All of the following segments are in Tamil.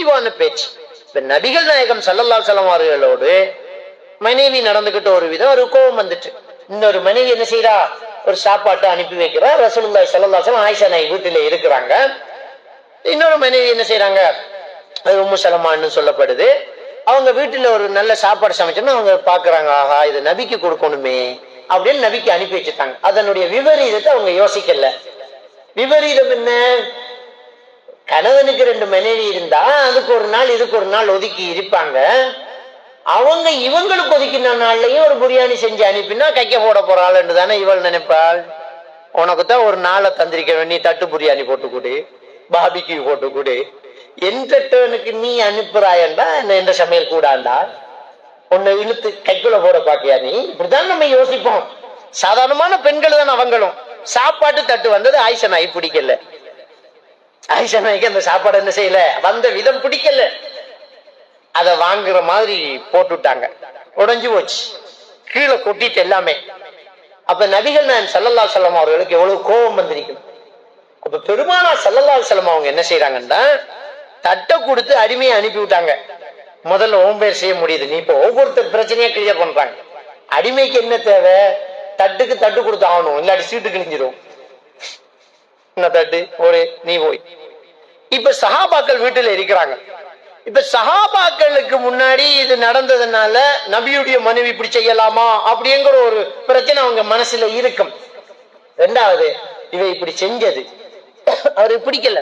இவான பேச்சு. இப்ப நபிகள் நாயகம் ஸல்லல்லாஹு அலைஹி வஸல்லம் அவர்களோடு மனைவி நடந்துகிட்ட ஒரு விதம் ஒரு கோபம் வந்துட்டு, இன்னொரு மனைவி என்ன செய்யறா, ஒரு சாப்பாட்டை அனுப்பி வைக்கிறா. ரசூலுல்லாஹி ஸல்லல்லாஹு அலைஹி வஸல்லம் ஆயிஷா நாயகி வீட்டுல இருக்கிறாங்க. இன்னொரு மனைவி என்ன செய்யறாங்க, அது உம்மு சலமான்னு சொல்லப்படுது. அவங்க வீட்டுல ஒரு நல்ல சாப்பாடு சமைச்சோம்னா அவங்க பாக்குறாங்க, ஆஹா இது நபிக்கு கொடுக்கணுமே அப்படின்னு நபிக்கு அனுப்பி வச்சுட்டாங்க. அதனுடைய விபரீதத்தை அவங்க யோசிக்கல. விபரீதம் என்ன, கணவனுக்கு 2 மனைவி இருந்தா அதுக்கு ஒரு நாள் இதுக்கு ஒரு நாள் ஒதுக்கி இருப்பாங்க. அவங்க இவங்களுக்கு ஒதுக்கின நாள்லயும் ஒரு பிரியாணி செஞ்சு அனுப்பினா கைக்க போட போறாள்னு தானே இவள் நினைப்பாள். உனக்குத்தான் ஒரு நாளை தந்திரிக்க, நீ தட்டு பிரியாணி போட்டு கொடு, பாபிக்கு போட்டு கொடு, என்டர்டனுக்கு நீ அனுப்புறாயண்டா எந்த சமையல் கூடாண்டா, உன்னை இழுத்து கைக்குள்ள போட பாக்கியா நீ. இப்படிதான் நம்ம யோசிப்போம். சாதாரணமான பெண்கள் தான் அவங்களும். சாப்பாட்டு தட்டு வந்தது ஆயிஷா நாய் பிடிக்கல. ஆயிஷா நாய்க்கு அந்த சாப்பாடு என்ன செய்யல, வந்த விதம் பிடிக்கல. அதை வாங்குற மாதிரி போட்டுட்டாங்க, உடைஞ்சு போச்சு, கீழே கொட்டிட்டு எல்லாமே. அப்ப நபிகள் நாயகம் ஸல்லல்லாஹு அலைஹி வஸல்லம் அவர்களுக்கு எவ்வளவு கோபம் வந்திருக்கும். அப்ப பெருமானார் ஸல்லல்லாஹு அலைஹி வஸல்லம் அவங்க என்ன செய்யறாங்கன்னா, தட்டை கொடுத்து அடிமையை அனுப்பி விட்டாங்க. முதல்ல ஓம்பேர் செய்ய முடியுது, நீ இப்போ ஒவ்வொருத்தர் பிரச்சனையா கிளியர் பண்றாங்க. அடிமைக்கு என்ன தேவை, தட்டுக்கு தட்டு கொடுத்து ஆகணும், இல்லாட்டி சீட்டு கிழிஞ்சிடும். என்ன தட்டு ஒரு நீ போய். இப்ப சஹாபாக்கள் வீட்டுல இருக்கிறாங்க. இப்ப சஹாபாக்களுக்கு முன்னாடி இது நடந்ததுனால நபியுடைய மனைவி இப்படி செய்யலாமா அப்படிங்கிற ஒரு பிரச்சனை அவங்க மனசுல இருக்கும். 2வது, இவ இப்படி செஞ்சது அவருக்கு பிடிக்கல.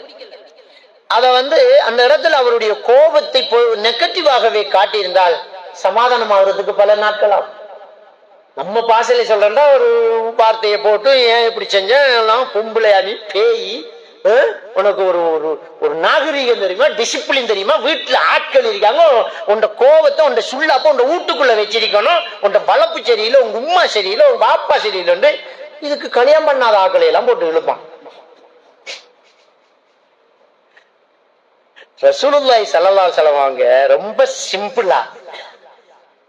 அத அந்த இடத்துல அவருடைய கோபத்தை நெகட்டிவாகவே காட்டியிருந்தால் சமாதானம் ஆகுறதுக்கு பல நாட்கள் ஆகும். நம்ம பாசையில சொல்றா ஒரு வார்த்தையை போட்டு ஏன் இப்படி செஞ்ச, பொம்பளையா நீ பேய், உனக்கு ஒரு ஒரு நாகரீகம் தெரியுமா, டிசிப்ளின் தெரியுமா, வீட்டுல ஆட்கள் இருக்காங்க, உண்ட கோபத்தை உண்ட சுள்ளாப்ப உண்ட வீட்டுக்குள்ள வச்சிருக்கணும், உண்ட வளப்பு சரியில்லை, உங்க உம்மா சரியில்லை, உங்க பாப்பா சரியில்லை, இதுக்கு கல்யாணம் பண்ணாத ஆட்களை எல்லாம் போட்டு இழுப்பான். ரசூலுல்லாஹி ஸல்லல்லாஹு அலைஹி வஸல்லம் அவங்க ரொம்ப சிம்பிளா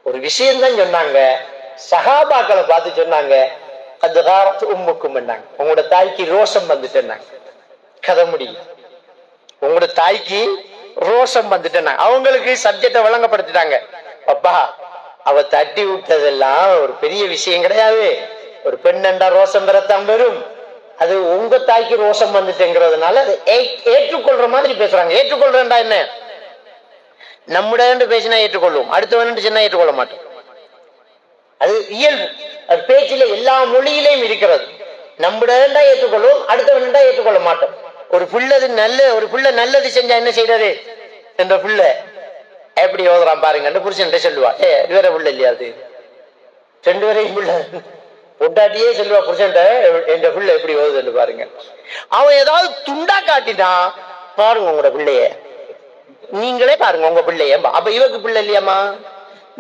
ஒரு விஷயம் தான் சொன்னாங்க. சஹாபாக்களை பார்த்து சொன்னாங்க, அது உம்முக்கும் பண்ணாங்க, உங்களோட தாய்க்கு ரோஷம் வந்துட்டேன்னாங்க. கதை முடியும், உங்களோட தாய்க்கு ரோஷம் வந்துட்டேன்னாங்க. அவங்களுக்கு சப்ஜெக்டை விளங்கப்படுத்திட்டாங்க. அப்பா அவ தட்டி விட்டதெல்லாம் ஒரு பெரிய விஷயம் கிடையாது, ஒரு பெண்ணண்டா ரோஷம் பெறத்தான் வரும், அது உங்க தாய்க்கு ரோஷம் வந்துட்டேங்கிறதுனால அது ஏற்றுக்கொள்ற மாதிரி பேசுறாங்க. ஏற்றுக்கொள்றா என்ன, நம்முடைய பேசினா ஏற்றுக்கொள்வோம், அடுத்தவன் சொன்னா ஏற்றுக்கொள்ள மாட்டோம். அது இயல்பு, அது பேச்சில எல்லா மொழியிலையும் இருக்கிறது. நம்முடைய ஏற்றுக்கொள்வோம், அடுத்தவன் ஏற்றுக்கொள்ள மாட்டோம். ஒரு பிள்ளை நல்லது செஞ்சா என்ன செய்யறது, என்ற பிள்ளை எப்படி ஓதுறான் பாருங்க புருஷன் சொல்லுவா, வேற பிள்ளை இல்லையா, அது 2 வரையும் பிள்ளை பொண்டாட்டியே சொல்லுவா புருஷன், என்ற பிள்ளை எப்படி ஓதுன்னு பாருங்க. அவன் ஏதாவது துண்டா காட்டினா பாருங்க உங்களோட பிள்ளைய, நீங்களே பாருங்க உங்க பிள்ளைய. அப்ப இவக்கு பிள்ளை இல்லையாமா,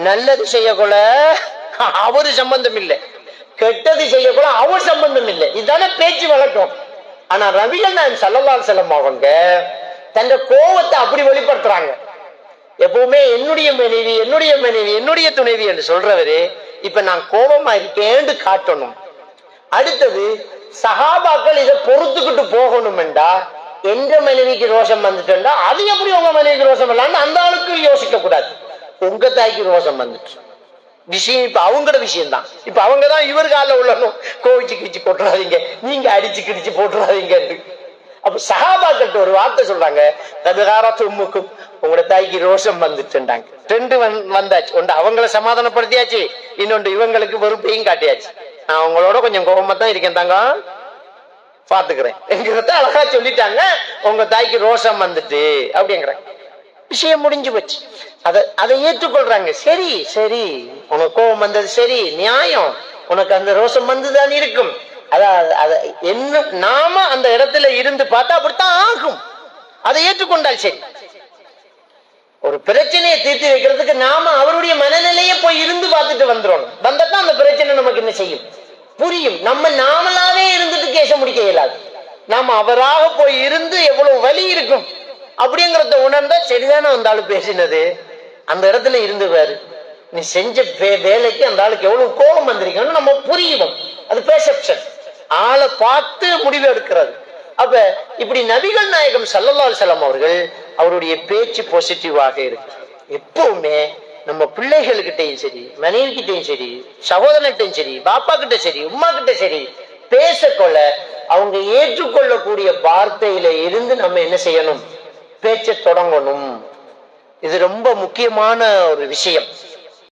நல்லது செய்யக்கூட அவரு சம்பந்தம் இல்லை, கெட்டது செய்யக்கூட அவர் சம்பந்தம் இல்லை, இதுதானே பேச்சு வழக்கம். ஆனா நபிகள் நாயகம் ஸல்லல்லாஹு அலைஹி வஸல்லம் அவங்க தன் கோபத்தை அப்படி வெளிப்படுத்துறாங்க. எப்பவுமே என்னுடைய மனைவி என்னுடைய மனைவி என்னுடைய துணைவி என்று சொல்றவரு இப்ப நான் கோபமா இருக்கேன்னு காட்டணும். அடுத்தது சஹாபாக்கள் இதை பொறுத்துக்கிட்டு போகணும் என்றா, எந்த மனைவிக்கு ரோஷம் வந்துட்டா அது எப்படி உங்க மனைவிக்கு ரோஷம் இல்லாம அந்த ஆளுக்கு யோசிக்க கூடாது. உங்க தாய்க்கு ரோஷம் வந்துட்டு விஷயம் இப்ப அவங்களோட விஷயம் தான். இப்ப அவங்கதான் இவர் கால உள்ளனும், கோவிச்சு கிழிச்சு போட்டுறாதீங்க, நீங்க அடிச்சு கிடிச்சு போட்டுறாதீங்க. அப்ப சஹாபாக்கிட்ட ஒரு வார்த்தை சொல்றாங்க, உம்முக்கும், உங்களோட தாய்க்கு ரோஷம் வந்துட்டுண்டாங்க. 2 வந்தாச்சு, ஒன்று அவங்கள சமாதானப்படுத்தியாச்சு, இன்னொன்று இவங்களுக்கு வெறுப்பையும் காட்டியாச்சு. நான் அவங்களோட கொஞ்சம் கோபமா தான் இருக்கேன் தாங்க, பாத்துக்கிறேன் என்கிறத அழகா சொல்லிட்டாங்க. உங்க தாய்க்கு ரோஷம் வந்துட்டு அப்படிங்கிறாங்க, விஷயம் முடிஞ்சு போச்சு. அதை ஏற்றுக்கொள்றாங்க. சரி சரி, உனக்கு கோபம் வந்தது சரி, நியாயம், உனக்கு அந்த ரோஷம் வந்துதான் இருக்கும். என்ன நாம அந்த இடத்துல இருந்து பார்த்தா அப்படித்தான் ஆகும். அதை ஏற்றுக்கொண்டால் சரி. ஒரு பிரச்சனையை தீர்த்து வைக்கிறதுக்கு நாம அவருடைய மனநிலையை போய் இருந்து பார்த்துட்டு வந்துடணும். வந்தா அந்த பிரச்சனை நமக்கு என்ன செய்யும், புரியும். நாமளாவே இருந்துட்டு கேச முடிக்க இயலாது. நாம அவராக போய் இருந்து எவ்வளவு வலி இருக்கும் அப்படிங்கறத உணர்ந்தா சரிதானே அந்த ஆளு பேசினது, அந்த இடத்துல இருந்து பாரு, நீ செஞ்ச வேலைக்கு அந்த ஆளுக்கு எவ்வளவு கோபம் வந்திருக்கணும் நம்ம புரியும். அது பெர்செப்ஷன், ஆளை பார்த்து முடிவு எடுக்கிறது. அப்ப இப்படி நபிகள் நாயகம் ஸல்லல்லாஹு அலைஹி வஸல்லம் அவர்கள் அவருடைய பேச்சு பாசிட்டிவாக இருக்கு. எப்பவுமே நம்ம பிள்ளைகளுக்கிட்டையும் சரி, மனைவி கிட்டையும் சரி, சகோதரன்கிட்டையும் சரி, பாப்பா கிட்ட சரி, உமா கிட்ட சரி பேசக்கொள்ள அவங்க ஏற்றுக்கொள்ளக்கூடிய வார்த்தையில இருந்து நம்ம என்ன செய்யணும்? பேச்ச தொடங்கணும். இது ரொம்ப முக்கியமான ஒரு விஷயம்.